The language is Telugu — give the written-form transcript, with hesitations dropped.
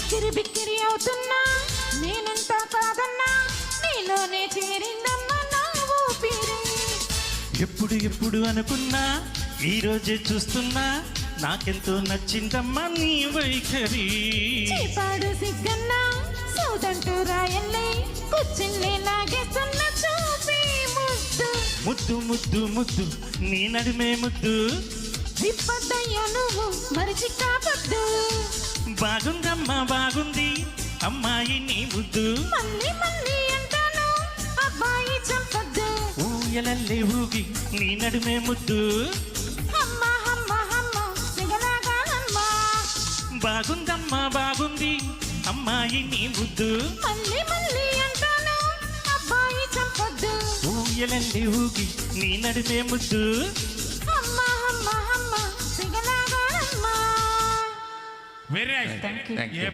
బిక్కిరి బిక్కిరి అవుతున్నా నేనెంత కాదన్నా నీలోనే చేరిందమ్మా నా ఊపిరి. ఎప్పుడు ఎప్పుడు అనుకున్నా ఈ రోజే చూస్తున్నా నాకెంతో నచ్చిందమ్మా నీ వైఖరి. చీపాడు సిగ్గన్నా సౌదంటూ రాయల్లే కుచ్చిల్లే లాగేస్తున్న చూపి ముద్దు. ముద్దు ముద్దు ముద్దు నీ నడుమే ముద్దు. విప్పద్దయ్యా నువ్వు మరిచి కాపద్దు. బాగుందమ్మా బాగుంది అమ్మాయి నీ ముద్దు. మళ్ళీ మళ్ళీ అంటాను అబ్బాయి చంపద్దు. ఊయలల్లే ఊగి నీ నడుమే ముద్దు. అమ్మా అమ్మా అమ్మా సిగలాగానమ్మా. బాగుందమ్మా బాగుంది అమ్మాయి నీ ముద్దు. మళ్ళీ మళ్ళీ అంటాను అబ్బాయి చంపద్దు. ఊయలల్లే ఊగి నీ నడుమే ముద్దు. అమ్మా అమ్మా అమ్మా సిగలాగానమ్మా. Very nice. Thank you.